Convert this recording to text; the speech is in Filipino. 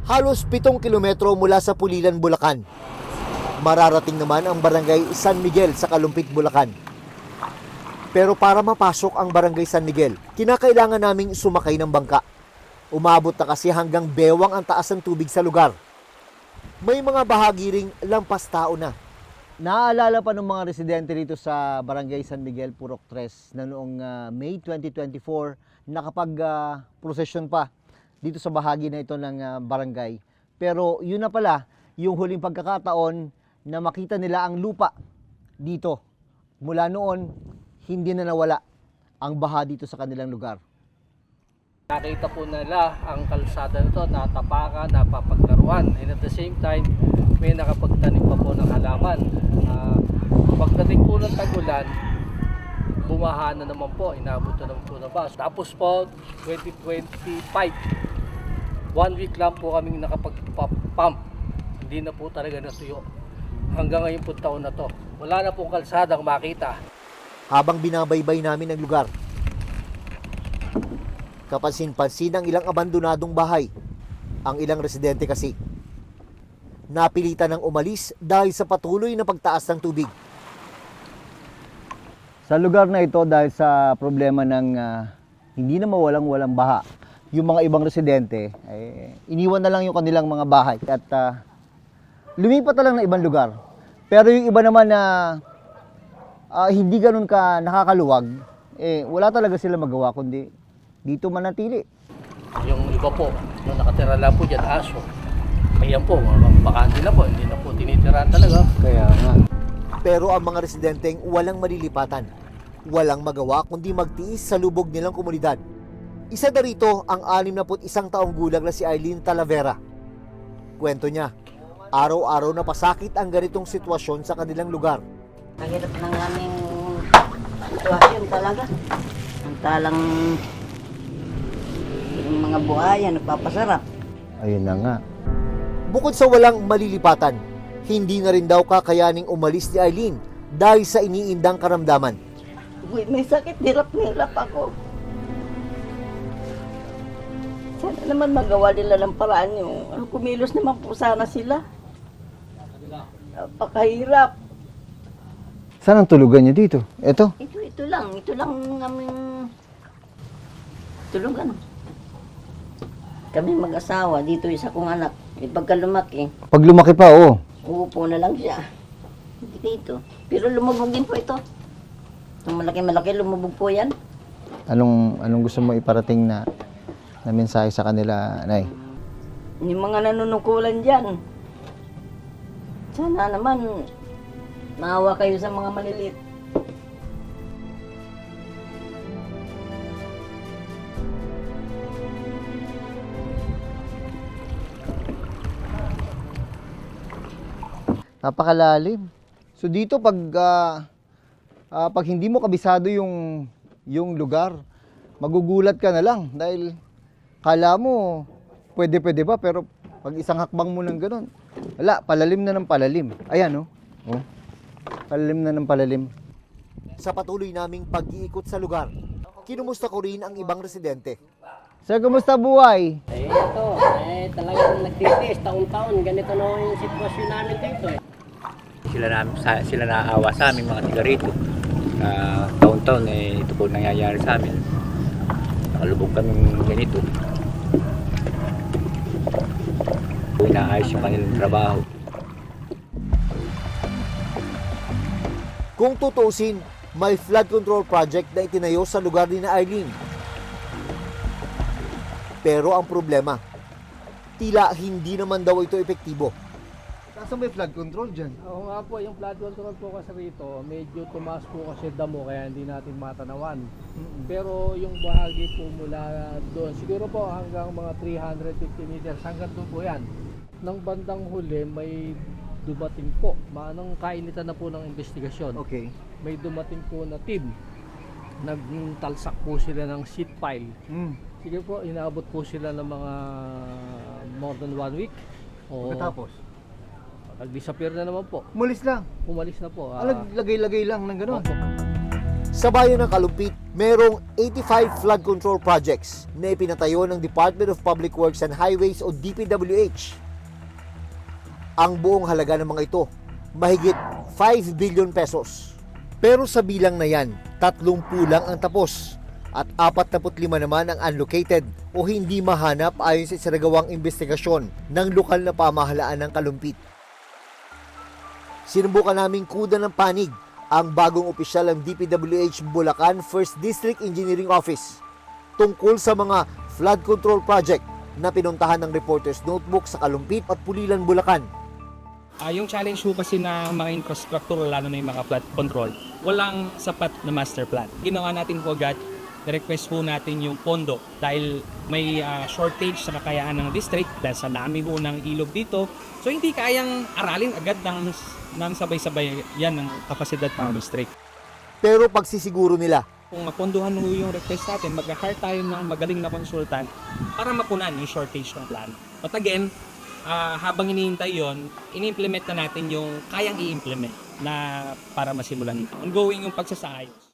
halos 7 kilometro mula sa Pulilan, Bulacan. Mararating naman ang barangay San Miguel sa Kalumpit, Bulacan. Pero para mapasok ang barangay San Miguel, kinakailangan naming sumakay ng bangka. Umabot na kasi hanggang bewang ang taas ng tubig sa lugar. May mga bahagi ring lampas tao na. Naaalala pa ng mga residente rito sa barangay San Miguel, Purok 3 na noong May 2024 nakapag-prosesyon pa dito sa bahagi na ito ng barangay. Pero yun na pala yung huling pagkakataon na makita nila ang lupa dito. Mula noon, hindi na nawala ang baha dito sa kanilang lugar. Nakita po nila ang kalsada nito, natapakan, napapaglaruan. And at the same time, may nakapagtanim pa po ng halaman. Pagdating po ng tagulan, bumaha na naman po, inabot na naman po ng bus. Tapos po, 2025, 1 week lang po kaming nakapag-pump. Hindi na po talaga natuyo. Hanggang ngayon po taon na to. Wala na pong kalsadang makita. Habang binabaybay namin ang lugar, kapansin-pansin ang ilang abandonadong bahay. Ang ilang residente kasi napilitan ng umalis dahil sa patuloy na pagtaas ng tubig. Sa lugar na ito, dahil sa problema ng hindi na mawalang-walang baha, yung mga ibang residente, iniwan na lang yung kanilang mga bahay at lumipat na lang na ibang lugar. Pero yung iba naman na hindi ganun ka nakakaluwag, wala talaga sila magawa kundi dito manatili. Yung iba po, yung nakatira lang po dyan, aso. Ayan po, mga bakante na po, hindi na po tinitirahan talaga. Kaya nga. Pero ang mga residenteng walang malilipatan, walang magawa kundi magtiis sa lubog nilang komunidad. Isa na rito ang 61 taong gulang na si Eileen Talavera. Kwento niya, araw-araw na pasakit ang ganitong sitwasyon sa kanilang lugar. Ang hirap ng aming sitwasyon talaga. Ang talang yung mga buhaya nagpapasarap. Ayun na nga. Bukod sa walang malilipatan, hindi na rin daw kakayaning umalis ni Eileen dahil sa iniindang karamdaman. Uy, may sakit, hirap na hirap ako. Sana naman magawa nila ng paraan yung kumilos naman po sana sila. Napakahirap. Saan ang tulugan niyo dito? Ito? Ito lang ang aming tulugan. Kami mag-asawa, dito isa kong anak. Pagka lumaki, Pag lumaki pa, oo. uupo na lang siya. Dito. Pero lumubog din po ito. Itong malaki-malaki, lumubog po yan. Anong gusto mo iparating na mensahe sa kanila, Nay? Yung mga nanunukulan dyan, sana naman maawa kayo sa mga maliliit. Napakalalim. So dito pag hindi mo kabisado yung lugar, magugulat ka na lang dahil kala mo pwede ba, pero pag isang hakbang mo ng ganun, wala, palalim na ng palalim. Ayan, oh. Palalim na ng palalim. Sa patuloy naming pag-iikot sa lugar, kinumusta ko rin ang ibang residente. Sir, kumusta buhay? Ito, talagang nagtitiis, taon-taon, ganito na yung sitwasyon namin dito Sila naawa sa amin, mga tiga rito. Taon-taon, ito po nangyayari sa amin. Nakalubog kaming ganito. Inaayos yung kanilang trabaho. Kung tutusin, may flood control project na itinayo sa lugar ni na Eileen. Pero ang problema, tila hindi naman daw ito epektibo. Kaso may flood control dyan. Oo nga po, yung flood control po kasi rito, medyo tumaas po kasi damo kaya hindi natin matanawan. Pero yung bahagi po mula doon, siguro po hanggang mga 350 meters, hanggang doon po yan. Nang bandang huli, may dumating po. Manang kainitan na po ng investigasyon. Okay. May dumating po na team. Nagtalsak po sila ng sheet pile. Sige po, inaabot po sila ng mga more than 1 week. Pagkatapos? Nag-disappear na naman po. Umalis lang. Umalis na po. Lagay-lagay lang ng gano'n. Opo. Sa bayan ng Kalumpit, Merong 85 flood control projects na ipinatayo ng Department of Public Works and Highways o DPWH. Ang buong halaga ng mga ito, mahigit 5 billion pesos. Pero sa bilang na yan, 30 lang ang tapos at 45 naman ang unlocated o hindi mahanap ayon sa isinagawang investigasyon ng lokal na pamahalaan ng Kalumpit. Sinubukan naming kuda ng panig ang bagong opisyal ng DPWH Bulacan 1st District Engineering Office tungkol sa mga flood control project na pinuntahan ng Reporter's Notebook sa Kalumpit at Pulilan, Bulacan. Yung challenge po kasi na mga infrastructure, lalo na yung mga flood control, walang sapat na master plan. Ginawa natin po agad, request po natin yung pondo dahil may shortage sa kakayaan ng district dahil sa dami po ng ilog dito. So hindi kayang aralin agad ng sabay-sabay yan ng kapasidad ng district. Pero pagsisiguro nila, Kung mapondohan mo yung request natin, mag-hire tayo ng magaling na consultant para mapunan yung shortage ng plan. But again, habang iniintay yon, ini-implement na natin yung kayang i-implement na para masimulan. Ongoing yung pagsasayos.